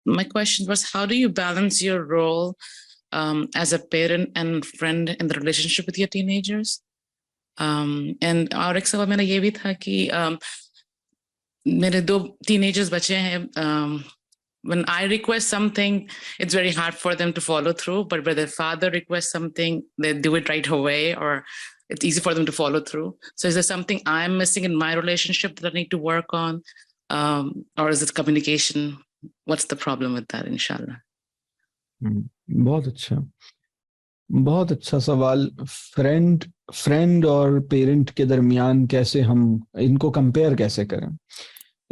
my question was, how do you balance your role as a parent and friend in the relationship with your teenagers? And اور ایک سوال میرا یہ بھی تھا کہ میرے 2 teenagers بچے ہیں. When I request something, it's very hard for them to follow through, but when their father requests something, they do it right away, or it's easy for them to follow through. So is there something I'm missing in my relationship that I need to work on, or is it communication? What's the problem with that, inshallah? بہت اچھا سوال. Friend اور parent کے درمیان کیسے ہم ان کو compare کیسے کریں.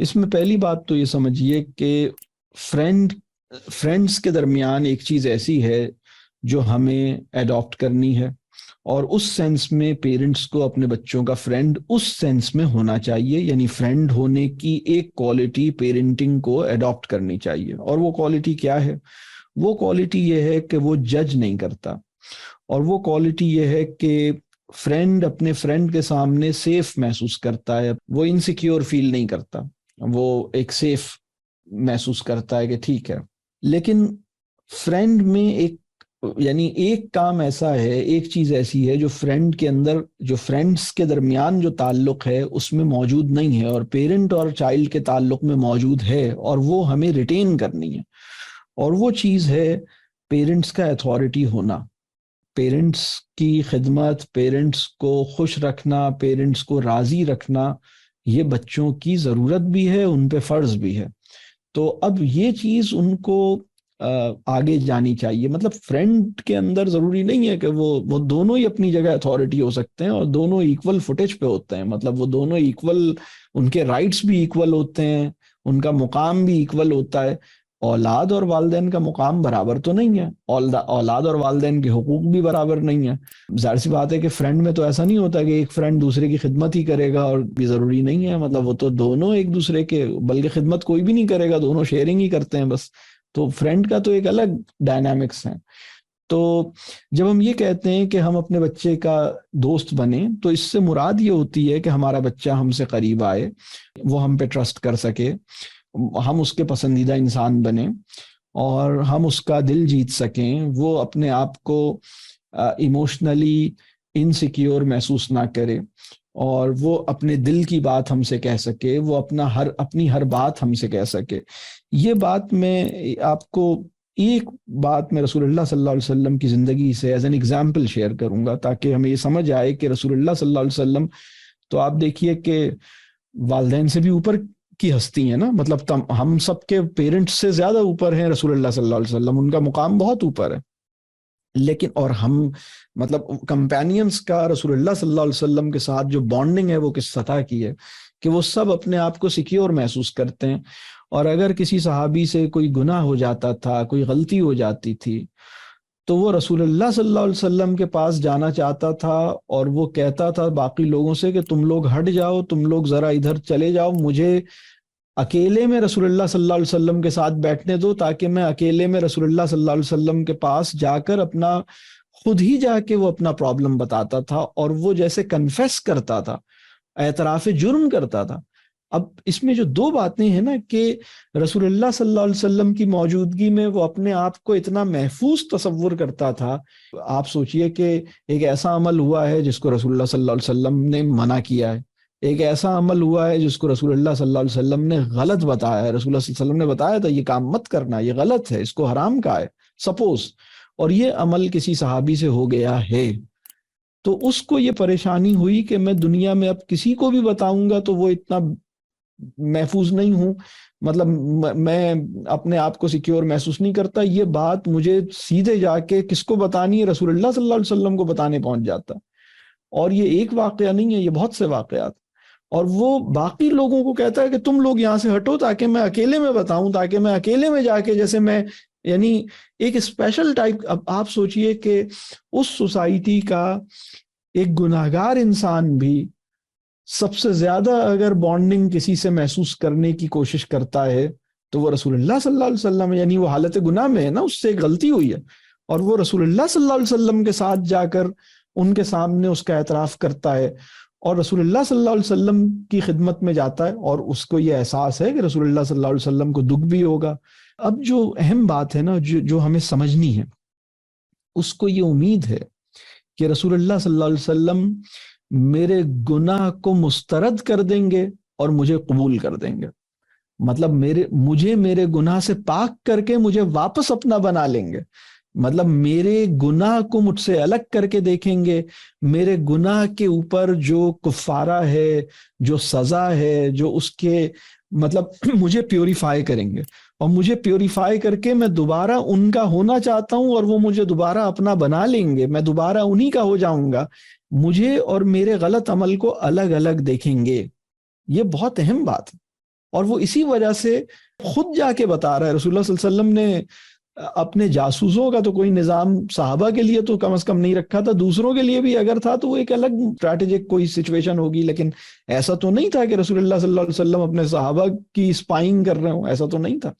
اس میں پہلی بات تو یہ سمجھیے کہ فرینڈس کے درمیان ایک چیز ایسی ہے جو ہمیں ایڈاپٹ کرنی ہے, اور اس سینس میں پیرنٹس کو اپنے بچوں کا فرینڈ اس سینس میں ہونا چاہیے. یعنی فرینڈ ہونے کی ایک کوالٹی پیرنٹنگ کو ایڈاپٹ کرنی چاہیے. اور وہ کوالٹی کیا ہے؟ وہ کوالٹی یہ ہے کہ وہ جج نہیں کرتا, اور وہ کوالٹی یہ ہے کہ فرینڈ اپنے فرینڈ کے سامنے سیف محسوس کرتا ہے. وہ انسیکیور فیل نہیں کرتا, وہ ایک سیف محسوس کرتا ہے کہ ٹھیک ہے. لیکن فرینڈ میں ایک کام ایسا ہے, ایک چیز ایسی ہے جو فرینڈ کے اندر, جو فرینڈس کے درمیان جو تعلق ہے اس میں موجود نہیں ہے, اور پیرنٹ اور چائلڈ کے تعلق میں موجود ہے, اور وہ ہمیں ریٹین کرنی ہے. اور وہ چیز ہے پیرنٹس کا اتھارٹی ہونا, پیرنٹس کی خدمت, پیرنٹس کو خوش رکھنا, پیرنٹس کو راضی رکھنا. یہ بچوں کی ضرورت بھی ہے, ان پہ فرض بھی ہے. تو اب یہ چیز ان کو آگے جانی چاہیے. مطلب فرینڈ کے اندر ضروری نہیں ہے کہ وہ دونوں ہی اپنی جگہ اتھارٹی ہو سکتے ہیں اور دونوں ایکول فوٹیج پہ ہوتے ہیں. مطلب وہ دونوں ایکول, ان کے رائٹس بھی ایکول ہوتے ہیں, ان کا مقام بھی ایکول ہوتا ہے. اولاد اور والدین کا مقام برابر تو نہیں ہے, اولاد اور والدین کے حقوق بھی برابر نہیں ہے. ظاہر سی بات ہے کہ فرینڈ میں تو ایسا نہیں ہوتا کہ ایک فرینڈ دوسرے کی خدمت ہی کرے گا, اور بھی ضروری نہیں ہے. مطلب وہ تو دونوں ایک دوسرے کے, بلکہ خدمت کوئی بھی نہیں کرے گا, دونوں شیئرنگ ہی کرتے ہیں بس. تو فرینڈ کا تو ایک الگ ڈائنامکس ہے. تو جب ہم یہ کہتے ہیں کہ ہم اپنے بچے کا دوست بنیں, تو اس سے مراد یہ ہوتی ہے کہ ہمارا بچہ ہم سے قریب آئے, وہ ہم پہ ٹرسٹ کر سکے, ہم اس کے پسندیدہ انسان بنیں, اور ہم اس کا دل جیت سکیں. وہ اپنے آپ کو ایموشنلی انسیکیور محسوس نہ کرے, اور وہ اپنے دل کی بات ہم سے کہہ سکے, وہ اپنی ہر بات ہم سے کہہ سکے. یہ بات میں آپ کو ایک بات میں رسول اللہ صلی اللہ علیہ وسلم کی زندگی سے ایز این ایگزامپل شیئر کروں گا, تاکہ ہمیں یہ سمجھ آئے کہ رسول اللہ صلی اللہ علیہ وسلم تو آپ دیکھیے کہ والدین سے بھی اوپر کی ہستی ہیں نا. مطلب ہم سب کے پیرنٹس سے زیادہ اوپر ہیں رسول اللہ صلی اللہ علیہ وسلم, ان کا مقام بہت اوپر ہے. لیکن اور ہم مطلب کمپینینز کا رسول اللہ صلی اللہ علیہ وسلم کے ساتھ جو بانڈنگ ہے وہ کس سطح کی ہے کہ وہ سب اپنے آپ کو سیکیور محسوس کرتے ہیں. اور اگر کسی صحابی سے کوئی گناہ ہو جاتا تھا, کوئی غلطی ہو جاتی تھی, تو وہ رسول اللہ صلی اللہ علیہ وسلم کے پاس جانا چاہتا تھا, اور وہ کہتا تھا باقی لوگوں سے کہ تم لوگ ہٹ جاؤ, تم لوگ ذرا ادھر چلے جاؤ, مجھے اکیلے میں رسول اللہ صلی اللہ علیہ وسلم کے ساتھ بیٹھنے دو, تاکہ میں اکیلے میں رسول اللہ صلی اللہ علیہ وسلم کے پاس جا کر خود ہی جا کے وہ اپنا پرابلم بتاتا تھا, اور وہ جیسے کنفیس کرتا تھا, اعتراف جرم کرتا تھا. اب اس میں جو 2 باتیں ہیں نا, کہ رسول اللہ صلی اللہ علیہ وسلم کی موجودگی میں وہ اپنے آپ کو اتنا محفوظ تصور کرتا تھا. آپ سوچئے کہ ایک ایسا عمل ہوا ہے جس کو رسول اللہ صلی اللہ علیہ وسلم نے منع کیا ہے, ایک ایسا عمل ہوا ہے جس کو رسول اللہ صلی اللہ علیہ وسلم نے غلط بتایا ہے. رسول اللہ صلی اللہ علیہ وسلم نے بتایا تھا یہ کام مت کرنا, یہ غلط ہے, اس کو حرام کہا ہے سپوز, اور یہ عمل کسی صحابی سے ہو گیا ہے, تو اس کو یہ پریشانی ہوئی کہ میں دنیا میں اب کسی کو بھی بتاؤں گا تو وہ اتنا محفوظ نہیں ہوں, مطلب میں اپنے آپ کو سیکیور محسوس نہیں کرتا. یہ بات مجھے سیدھے جا کے کس کو بتانی ہے؟ رسول اللہ صلی اللہ علیہ وسلم کو بتانے پہنچ جاتا. اور یہ ایک واقعہ نہیں ہے, یہ بہت سے واقعات. اور وہ باقی لوگوں کو کہتا ہے کہ تم لوگ یہاں سے ہٹو تاکہ میں اکیلے میں بتاؤں, تاکہ میں اکیلے میں جا کے, جیسے میں یعنی ایک اسپیشل ٹائپ. اب آپ سوچئے کہ اس سوسائٹی کا ایک گناہگار انسان بھی سب سے زیادہ اگر بانڈنگ کسی سے محسوس کرنے کی کوشش کرتا ہے تو وہ رسول اللہ صلی اللہ علیہ وسلم, یعنی وہ حالت گناہ میں ہے نا, اس سے ایک غلطی ہوئی ہے, اور وہ رسول اللہ صلی اللہ علیہ وسلم کے ساتھ جا کر ان کے سامنے اس کا اعتراف کرتا ہے. اور رسول اللہ صلی اللہ علیہ وسلم کی خدمت میں جاتا ہے اور اس کو یہ احساس ہے کہ رسول اللہ صلی اللہ علیہ وسلم کو دکھ بھی ہوگا. اب جو اہم بات ہے نا جو ہمیں سمجھنی ہے، اس کو یہ امید ہے کہ رسول اللہ صلی اللہ علیہ وسلم میرے گناہ کو مسترد کر دیں گے اور مجھے قبول کر دیں گے. مطلب مجھے میرے گناہ سے پاک کر کے مجھے واپس اپنا بنا لیں گے. مطلب میرے گناہ کو مجھ سے الگ کر کے دیکھیں گے، میرے گناہ کے اوپر جو کفارہ ہے، جو سزا ہے، جو اس کے مطلب مجھے پیوریفائی کریں گے، اور مجھے پیوریفائی کر کے میں دوبارہ ان کا ہونا چاہتا ہوں اور وہ مجھے دوبارہ اپنا بنا لیں گے، میں دوبارہ انہی کا ہو جاؤں گا. مجھے اور میرے غلط عمل کو الگ الگ دیکھیں گے. یہ بہت اہم بات ہے، اور وہ اسی وجہ سے خود جا کے بتا رہا ہے. رسول اللہ صلی اللہ علیہ وسلم نے اپنے جاسوسوں کا تو کوئی نظام صحابہ کے لیے تو کم از کم نہیں رکھا تھا، دوسروں کے لیے بھی اگر تھا تو وہ ایک الگ اسٹریٹجک کوئی سچویشن ہوگی، لیکن ایسا تو نہیں تھا کہ رسول اللہ صلی اللہ علیہ وسلم اپنے صحابہ کی اسپائنگ کر رہے ہوں، ایسا تو نہیں تھا.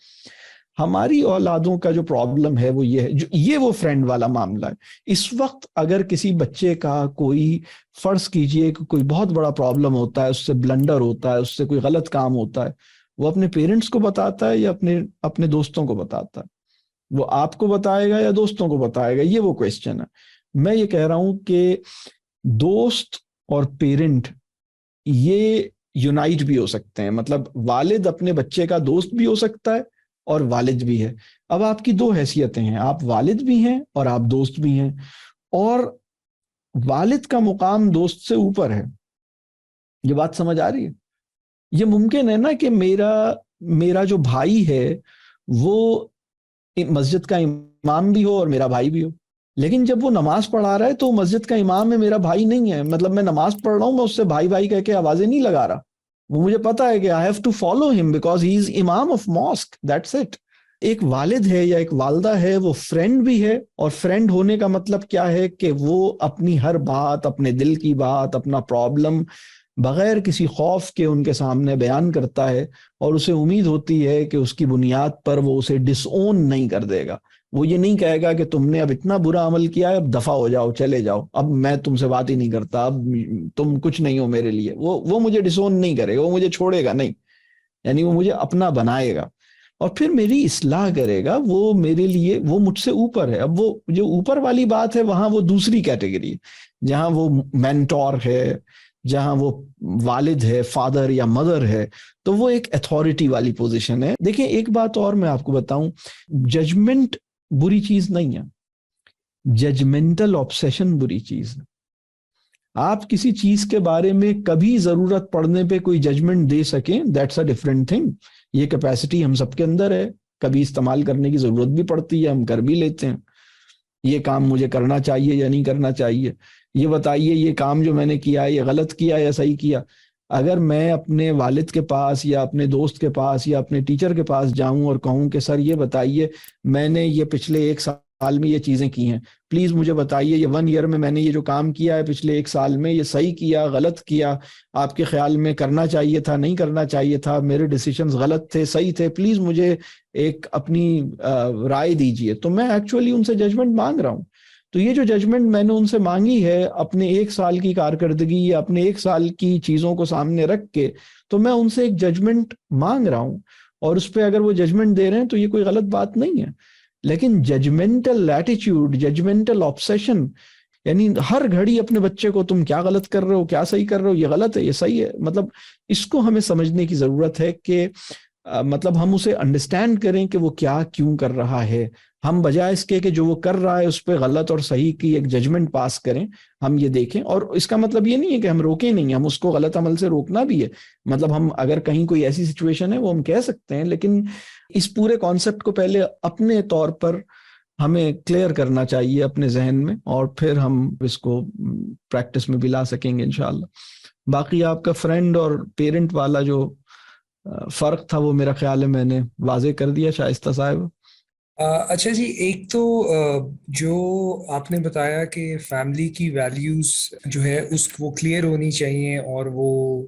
ہماری اولادوں کا جو پرابلم ہے وہ یہ ہے، یہ وہ فرینڈ والا معاملہ ہے. اس وقت اگر کسی بچے کا کوئی فرض کیجئے کہ کوئی بہت بڑا پرابلم ہوتا ہے، اس سے بلنڈر ہوتا ہے، اس سے کوئی غلط کام ہوتا ہے، وہ اپنے پیرنٹس کو بتاتا ہے یا اپنے دوستوں کو بتاتا ہے؟ وہ آپ کو بتائے گا یا دوستوں کو بتائے گا؟ یہ وہ کویسچن ہے. میں یہ کہہ رہا ہوں کہ دوست اور پیرنٹ یہ یونائٹ بھی ہو سکتے ہیں. مطلب والد اپنے بچے کا دوست بھی ہو سکتا ہے اور والد بھی ہے. اب آپ کی دو حیثیتیں ہیں، آپ والد بھی ہیں اور آپ دوست بھی ہیں، اور والد کا مقام دوست سے اوپر ہے. یہ بات سمجھ آ رہی ہے؟ یہ ممکن ہے نا کہ میرا جو بھائی ہے وہ مسجد کا امام بھی ہو اور میرا بھائی بھی ہو، لیکن جب وہ نماز پڑھا رہا ہے تو مسجد کا امام ہے، میرا بھائی نہیں ہے. مطلب میں نماز پڑھ رہا ہوں، میں اس سے بھائی بھائی کہہ کے آوازیں نہیں لگا رہا. وہ مجھے پتا ہے کہ I have to follow him because he is imam of mosque. That's it. ایک والد ہے یا ایک والدہ ہے، وہ فرینڈ بھی ہے، اور فرینڈ ہونے کا مطلب کیا ہے کہ وہ اپنی ہر بات، اپنے دل کی بات، اپنا پرابلم بغیر کسی خوف کے ان کے سامنے بیان کرتا ہے، اور اسے امید ہوتی ہے کہ اس کی بنیاد پر وہ اسے ڈس اون نہیں کر دے گا. وہ یہ نہیں کہے گا کہ تم نے اب اتنا برا عمل کیا ہے، اب دفع ہو جاؤ، چلے جاؤ، اب میں تم سے بات ہی نہیں کرتا، اب تم کچھ نہیں ہو میرے لیے. وہ مجھے ڈس اون نہیں کرے گا، وہ مجھے چھوڑے گا نہیں، یعنی وہ مجھے اپنا بنائے گا اور پھر میری اصلاح کرے گا. وہ میرے لیے، وہ مجھ سے اوپر ہے. اب وہ جو اوپر والی بات ہے وہاں وہ دوسری کیٹیگری ہے، جہاں وہ مینٹور ہے، جہاں وہ والد ہے، فادر یا مدر ہے، تو وہ ایک اتھارٹی والی پوزیشن ہے. دیکھیں ایک بات اور میں آپ کو بتاؤں، ججمنٹ بری چیز نہیں ہے، ججمنٹل آبسیشن بری چیز ہے. آپ کسی چیز کے بارے میں کبھی ضرورت پڑنے پہ کوئی ججمنٹ دے سکیں، دیٹس اے ڈفرینٹ تھنگ. یہ کیپیسٹی ہم سب کے اندر ہے، کبھی استعمال کرنے کی ضرورت بھی پڑتی ہے، ہم کر بھی لیتے ہیں. یہ کام مجھے کرنا چاہیے یا نہیں کرنا چاہیے، یہ بتائیے یہ کام جو میں نے کیا ہے یہ غلط کیا یا صحیح کیا. اگر میں اپنے والد کے پاس یا اپنے دوست کے پاس یا اپنے ٹیچر کے پاس جاؤں اور کہوں کہ سر یہ بتائیے میں نے یہ پچھلے 1 سال میں یہ چیزیں کی ہیں، پلیز مجھے بتائیے یہ 1 ایئر میں میں نے یہ جو کام کیا ہے پچھلے 1 سال میں، یہ صحیح کیا غلط کیا، آپ کے خیال میں کرنا چاہیے تھا نہیں کرنا چاہیے تھا، میرے ڈیسیشنز غلط تھے صحیح تھے، پلیز مجھے ایک اپنی رائے دیجئے. تو میں ایکچولی ان سے ججمنٹ مانگ رہا ہوں. تو یہ جو ججمنٹ میں نے ان سے مانگی ہے اپنے 1 سال کی کارکردگی یا اپنے 1 سال کی چیزوں کو سامنے رکھ کے، تو میں ان سے ایک ججمنٹ مانگ رہا ہوں، اور اس پہ اگر وہ ججمنٹ دے رہے ہیں تو یہ کوئی غلط بات نہیں ہے. لیکن ججمنٹل ایٹیٹیوڈ، ججمنٹل آبسیشن، یعنی ہر گھڑی اپنے بچے کو تم کیا غلط کر رہے ہو، کیا صحیح کر رہے ہو، یہ غلط ہے یہ صحیح ہے، مطلب اس کو ہمیں سمجھنے کی ضرورت ہے کہ مطلب ہم اسے انڈرسٹینڈ کریں کہ وہ کیا کیوں کر رہا ہے. ہم بجائے اس کے کہ جو وہ کر رہا ہے اس پہ غلط اور صحیح کی ایک ججمنٹ پاس کریں، ہم یہ دیکھیں. اور اس کا مطلب یہ نہیں ہے کہ ہم روکیں نہیں، ہم اس کو غلط عمل سے روکنا بھی ہے. مطلب ہم اگر کہیں کوئی ایسی سچویشن ہے وہ ہم کہہ سکتے ہیں، لیکن اس پورے کانسیپٹ کو پہلے اپنے طور پر ہمیں کلیئر کرنا چاہیے اپنے ذہن میں، اور پھر ہم اس کو پریکٹس میں بھی لا سکیں گے انشاءاللہ. باقی آپ کا فرینڈ اور پیرنٹ والا جو فرق تھا وہ میرا خیال ہے میں نے واضح کر دیا شائستہ صاحب. اچھا جی، ایک تو جو آپ نے بتایا کہ فیملی کی ویلیوز جو ہے اس وہ کلیئر ہونی چاہیے اور وہ